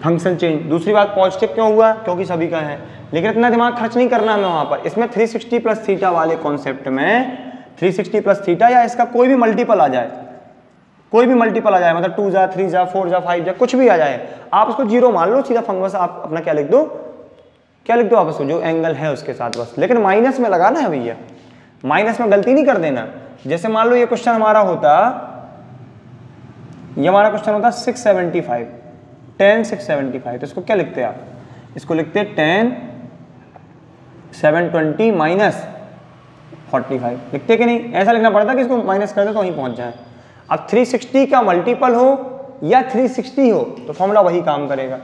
फंक्शन चेंज। दूसरी बात पॉजिटिव क्यों हुआ? क्योंकि सभी का है, लेकिन इतना दिमाग खर्च नहीं करना हमें वहाँ पर। इसमें 360 प्लस थीटा वाले कॉन्सेप्ट में 360 प्लस थीटा या इसका कोई भी मल्टीपल आ जाए, कोई भी मल्टीपल आ जाए, मतलब 2 जा 3 जा 4 जा 5 जा कुछ भी आ जाए, आप उसको 0 मान लो सीधा फंक्शन। आप अपना क्या लिख दो, क्या लिख दो आप उसको, जो एंगल है उसके साथ बस। लेकिन माइनस में लगाना है भैया, माइनस में गलती नहीं कर देना। जैसे मान लो ये क्वेश्चन हमारा होता, ये हमारा क्वेश्चन होता 675, 10 675, तो इसको क्या लिखते हैं आप? इसको लिखते हैं 10 720 माइनस 45, लिखते कि नहीं? ऐसा लिखना पड़ता कि इसको माइनस कर दे तो वहीं पहुंच जाए। अब 360 का मल्टीपल हो या 360 हो तो फॉर्मूला वही काम करेगा।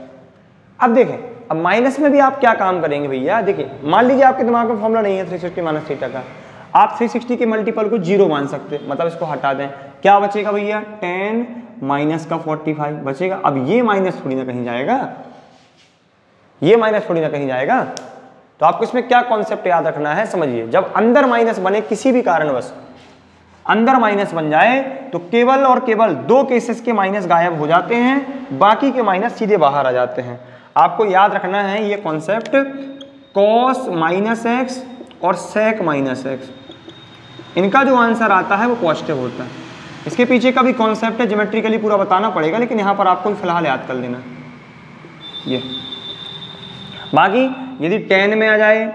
अब देखें, अब माइनस में भी आप क्या काम करेंगे भैया? देखिए मान लीजिए आपके दिमाग में फॉर्मूला नहीं है 360 माइनस थीटा का, आप 360 के मल्टीपल को 0 मान सकते, मतलब इसको हटा दें, क्या बचेगा भैया? 10 माइनस का 45 बचेगा। अब ये माइनस थोड़ी ना कहीं जाएगा, ये माइनस थोड़ी ना कहीं जाएगा। तो आपको इसमें क्या कॉन्सेप्ट याद रखना है, समझिए, जब अंदर माइनस बने किसी भी कारणवश अंदर माइनस बन जाए तो केवल और केवल 2 केसेस के माइनस गायब हो जाते हैं, बाकी के माइनस सीधे बाहर आ जाते हैं। आपको याद रखना है ये कॉन्सेप्ट, कॉस माइनस एक्स और सेक माइनस एक्स, इनका जो आंसर आता है वो पॉजिटिव होता है। इसके पीछे का भी कॉन्सेप्ट है, ज्योमेट्रिकली पूरा बताना पड़ेगा, लेकिन यहाँ पर आपको फिलहाल याद कर लेना ये। बाकी यदि 10 में आ जाए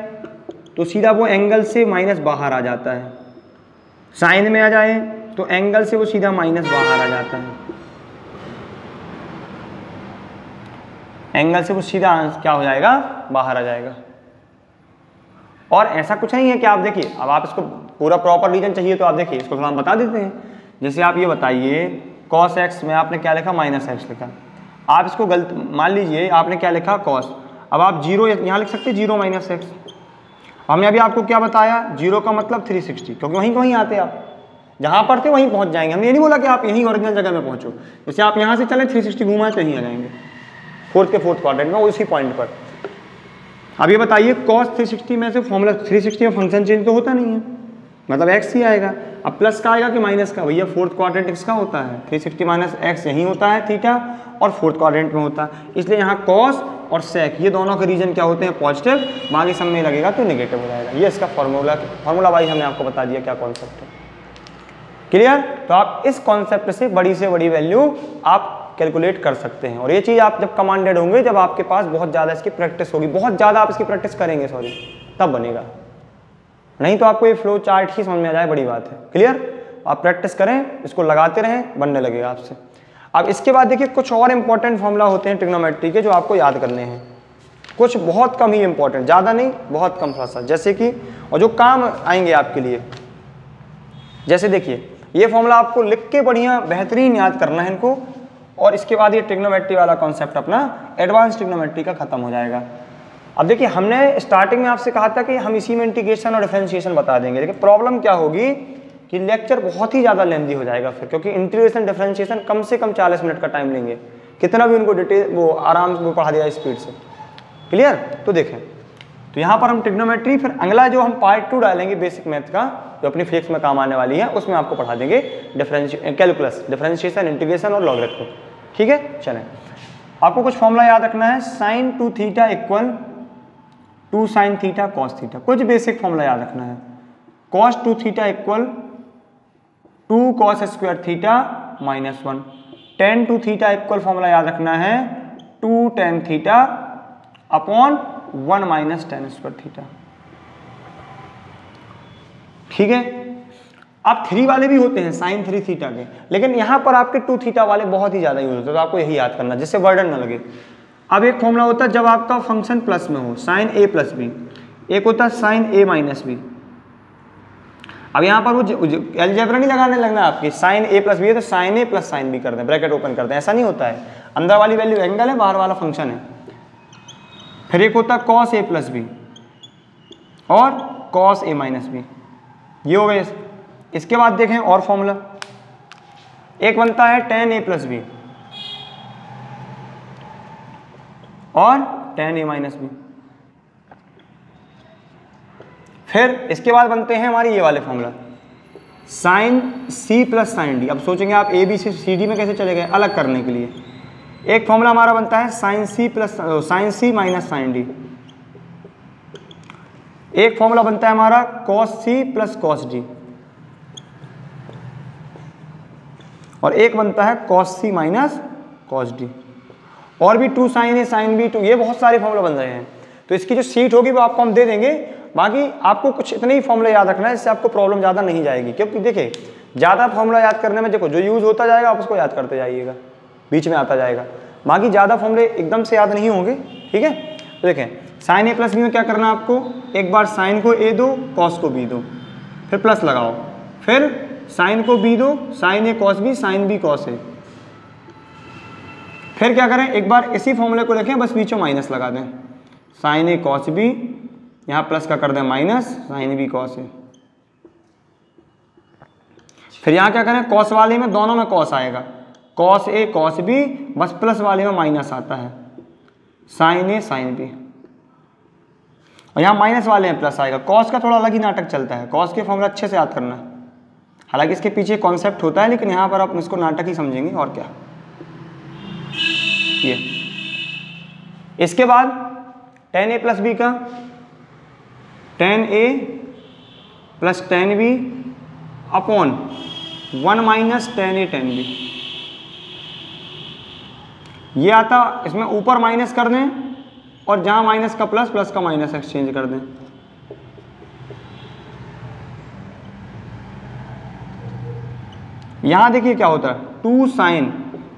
तो सीधा वो एंगल से माइनस बाहर आ जाता है, साइन में आ जाए तो एंगल से वो सीधा माइनस बाहर आ जाता है, एंगल से वो सीधा क्या हो जाएगा? बाहर आ जाएगा। और ऐसा कुछ नहीं है कि आप देखिए, अब आप इसको पूरा प्रॉपर रीजन चाहिए तो आप देखिए इसको थोड़ा हम बता देते हैं। जैसे आप ये बताइए कॉस एक्स में आपने क्या लिखा? माइनस एक्स लिखा। आप इसको गलत मान लीजिए, आपने क्या लिखा? कॉस। अब आप 0 यहाँ लिख सकते, 0 माइनस एक्स। हमने अभी आपको क्या बताया? 0 का मतलब 360, क्योंकि वहीं कहीं आते आप, जहाँ पर थे वहीं पहुँच जाएंगे। हमने ये नहीं बोला कि आप यहीं ओरिजिनल जगह में पहुँचो, जैसे आप यहाँ से चले 360 घुमा तो यहीं आ जाएंगे, फोर्थ क्वाड्रेंट में, उसी पॉइंट पर। अब ये बताइए कॉस 360 में से फॉर्मूला 360 में फंक्शन चेंज तो होता नहीं है, मतलब एक्स ही आएगा। अब प्लस का आएगा कि माइनस का? भैया फोर्थ क्वाड्रेंट एक्स का होता है, 360 माइनस एक्स यहीं होता है थीटा, और फोर्थ क्वाड्रेंट में होता है, इसलिए यहाँ कॉस और सेक ये दोनों के रीजन क्या होते हैं? पॉजिटिव, बाकी सब में लगेगा तो नेगेटिव हो जाएगा। ये इसका फॉर्मूला वाइज हमने आपको बता दिया क्या कॉन्सेप्ट है। क्लियर? तो आप इस कॉन्सेप्ट से बड़ी वैल्यू आप कैलकुलेट कर सकते हैं, और ये चीज़ आप जब कमांडेड होंगे, जब आपके पास बहुत ज़्यादा इसकी प्रैक्टिस होगी, बहुत ज़्यादा आप इसकी प्रैक्टिस करेंगे तब बनेगा, नहीं तो आपको ये फ्लो चार्ट ही समझ में आ जाए, बड़ी बात है। क्लियर? आप प्रैक्टिस करें, इसको लगाते रहें, बनने लगेगा आपसे। अब इसके बाद देखिए कुछ और इंपॉर्टेंट फॉर्मूला होते हैं ट्रिग्नोमेट्री के जो आपको याद करने हैं, कुछ बहुत कम ही इंपॉर्टेंट, ज़्यादा नहीं, बहुत कम थोड़ा सा, जैसे कि और जो काम आएंगे आपके लिए। जैसे देखिए ये फॉर्मूला आपको लिख के बढ़िया बेहतरीन याद करना है इनको, और इसके बाद ये ट्रिग्नोमेट्री वाला कॉन्सेप्ट अपना एडवांस ट्रिग्नोमेट्री का खत्म हो जाएगा। अब देखिए हमने स्टार्टिंग में आपसे कहा था कि हम इसी में इंटीग्रेशन और डिफरेंशिएशन बता देंगे, लेकिन प्रॉब्लम क्या होगी कि लेक्चर बहुत ही ज़्यादा लेंथी हो जाएगा फिर, क्योंकि इंटीग्रेशन डिफरेंशिएशन कम से कम 40 मिनट का टाइम लेंगे, कितना भी उनको डिटेल वो आराम से पढ़ा दिया स्पीड से। क्लियर? तो देखें, तो यहाँ पर हम ट्रिग्नोमेट्री, फिर अगला जो हम पार्ट 2 डालेंगे बेसिक मैथ का, जो अपनी फिजिक्स में काम आने वाली है, उसमें आपको पढ़ा देंगे कैलकुलस, डिफरेंशिएशन, इंटीग्रेशन और लॉगरिथमिक। ठीक है? चलें, आपको कुछ फॉर्मूला याद रखना है। Sine 2 theta equal 2 sine theta cos theta, कुछ बेसिक फॉर्मूला याद रखना है। Cos 2 theta equal 2 cos square theta minus 1। Tan 2 theta equal formula याद रखना है 2 tan theta upon 1 minus tan square theta. ठीक है? आप 3 वाले भी होते हैं साइन 3 थीटा के, लेकिन यहां पर आपके 2 थीटा वाले बहुत ही ज्यादा यूज होते हैं, तो आपको यही याद करना जिससे वर्डन ना लगे। अब एक फॉर्मूला होता है जब आपका फंक्शन प्लस में हो, साइन ए प्लस बी, एक होता है साइन ए माइनस बी। अब यहाँ पर वो अलजेब्रा नहीं लगाने लगना आपकी, साइन ए प्लस बी है तो साइन ए प्लस साइन बी कर दें, ब्रैकेट ओपन कर दें, ऐसा नहीं होता है। अंदर वाली वैल्यू एंगल है, बाहर वाला फंक्शन है। फिर एक होता है कॉस ए प्लस बी और कॉस ए माइनस बी, ये हो गए। इसके बाद देखें और फॉर्मूला, एक बनता है टेन ए प्लस बी और टेन ए माइनस बी। फिर इसके बाद बनते हैं हमारे ये वाले formula, sine C plus sine D. अब सोचेंगे आप ए बी सी डी में कैसे चले गए, अलग करने के लिए एक फॉर्मूला हमारा बनता है sine C minus sine D. एक फॉर्मूला बनता है हमारा cos C plus cos D, और एक बनता है cos C minus cos D. और भी two sine A sine B two, ये बहुत सारे फॉर्मूला बन रहे हैं। तो इसकी जो सीट होगी वो आपको हम दे देंगे, बाकी आपको कुछ इतने ही फॉर्मूला याद रखना है, इससे आपको प्रॉब्लम ज़्यादा नहीं जाएगी। क्योंकि देखिए ज़्यादा फॉर्मूला याद करने में देखो जो यूज़ होता जाएगा आप उसको याद करते जाइएगा, बीच में आता जाएगा, बाकी ज़्यादा फॉर्मूले एकदम से याद नहीं होंगे। ठीक है, तो देखें साइन ए प्लस बी में क्या करना है आपको, एक बार साइन को ए दो, कॉस को बी दो, फिर प्लस लगाओ, फिर साइन को बी दो, sine A cos B, sine B cos A. फिर क्या करें, एक बार इसी फॉर्मूले को लिखें, बस बीच में माइनस लगा दें, साइन ए कॉस बी, यहाँ प्लस का कर दें minus sign B cos A. फिर यहाँ क्या करें, कॉस वाले में दोनों में कॉस आएगा, कॉस ए कॉस बी, बस प्लस वाले में माइनस आता है, साइन ए साइन बी, और यहाँ माइनस वाले में प्लस आएगा। कॉस का थोड़ा अलग ही नाटक चलता है, कॉस के फॉर्मूला अच्छे से याद करना है, हालांकि इसके पीछे कॉन्सेप्ट होता है, लेकिन यहाँ पर आप इसको नाटक ही समझेंगे और क्या। ये इसके बाद टेन ए प्लस बी का, tan A plus tan B upon 1 minus tan A tan B, ये आता, इसमें ऊपर माइनस कर दें और जहां माइनस का प्लस, प्लस का माइनस एक्सचेंज कर दें। यहां देखिए क्या होता है, टू साइन,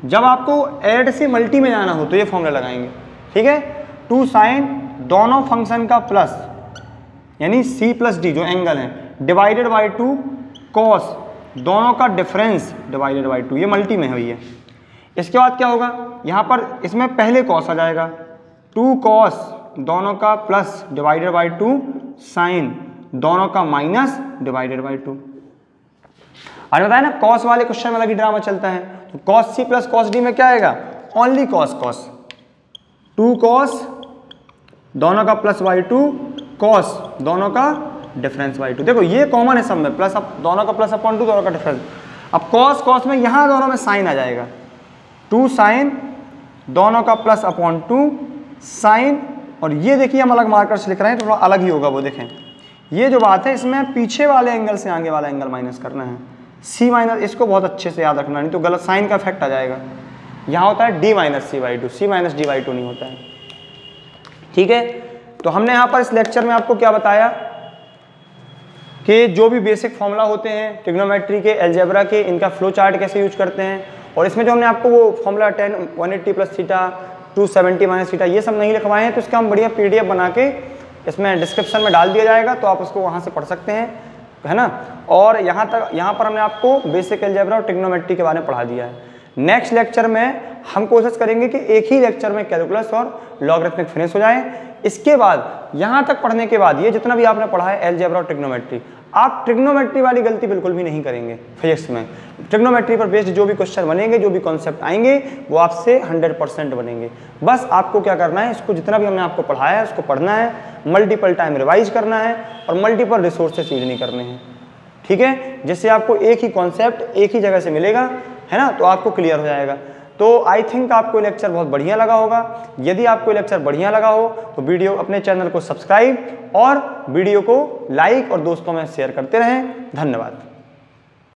जब आपको ऐड से मल्टी में जाना हो तो ये फॉर्मूला लगाएंगे। ठीक है, टू साइन दोनों फंक्शन का प्लस यानी सी प्लस डी जो एंगल है, डिवाइडेड बाई टू कॉस दोनों का डिफरेंस डिवाइडेड बाई टू, ये मल्टी में हुई है। इसके बाद क्या होगा, यहाँ पर इसमें पहले कॉस आ जाएगा, टू कॉस दोनों का plus divided by two sine दोनों का माइनस डिवाइडेड बाई टू। आज बताया ना कॉस वाले क्वेश्चन में अलग ही ड्रामा चलता है। तो cos C plus cos D में क्या आएगा, only cos cos, two cos दोनों का प्लस बाई टू, कॉस दोनों का डिफरेंस बाई टू। देखो ये कॉमन है सब में, प्लस दोनों का प्लस अपॉन टू, दोनों का डिफरेंस। अब कॉस कॉस में यहाँ दोनों में साइन आ जाएगा, टू साइन दोनों का प्लस अपॉन टू साइन, और ये देखिए हम अलग मार्कर से लिख रहे हैं, थोड़ा अलग ही होगा वो। देखें ये जो बात है इसमें पीछे वाले एंगल से आगे वाला एंगल माइनस करना है, सी माइनस, इसको बहुत अच्छे से याद रखना, नहीं तो गलत साइन का इफेक्ट आ जाएगा। यहाँ होता है D minus C by two, C minus D by two नहीं होता है। ठीक है, तो हमने यहाँ पर इस लेक्चर में आपको क्या बताया कि जो भी बेसिक फॉर्मूला होते हैं ट्रिग्नोमेट्री के, अलजेब्रा के, इनका फ्लो चार्ट कैसे यूज करते हैं, और इसमें जो हमने आपको वो formula 10 180 plus theta 270 minus theta ये सब नहीं लिखवाए हैं, तो इसका हम बढ़िया PDF बना के इसमें डिस्क्रिप्शन में डाल दिया जाएगा, तो आप उसको वहाँ से पढ़ सकते हैं, है ना। और यहाँ पर हमने आपको बेसिक अलजेब्रा और ट्रिग्नोमेट्री के बारे में पढ़ा दिया है। नेक्स्ट लेक्चर में हम कोशिश करेंगे कि एक ही लेक्चर में कैलकुलस और लॉगरिथमिक फिनिश हो जाए। इसके बाद यहाँ तक पढ़ने के बाद ये जितना भी आपने पढ़ा है अलजेब्रा और ट्रिग्नोमेट्री, आप ट्रिग्नोमेट्री वाली गलती बिल्कुल भी नहीं करेंगे फिजिक्स में। ट्रिग्नोमेट्री पर बेस्ड जो भी क्वेश्चन बनेंगे, जो भी कॉन्सेप्ट आएंगे, वो आपसे 100% बनेंगे। बस आपको क्या करना है, इसको जितना भी हमने आपको पढ़ाया है उसको पढ़ना है, मल्टीपल टाइम रिवाइज करना है और मल्टीपल रिसोर्सेज यूज नहीं करने हैं। ठीक है, जिससे आपको एक ही कॉन्सेप्ट एक ही जगह से मिलेगा, है ना, तो आपको क्लियर हो जाएगा। तो आई थिंक आपको लेक्चर बहुत बढ़िया लगा होगा। यदि आपको लेक्चर बढ़िया लगा हो तो वीडियो अपने चैनल को सब्सक्राइब और वीडियो को लाइक और दोस्तों में शेयर करते रहें। धन्यवाद।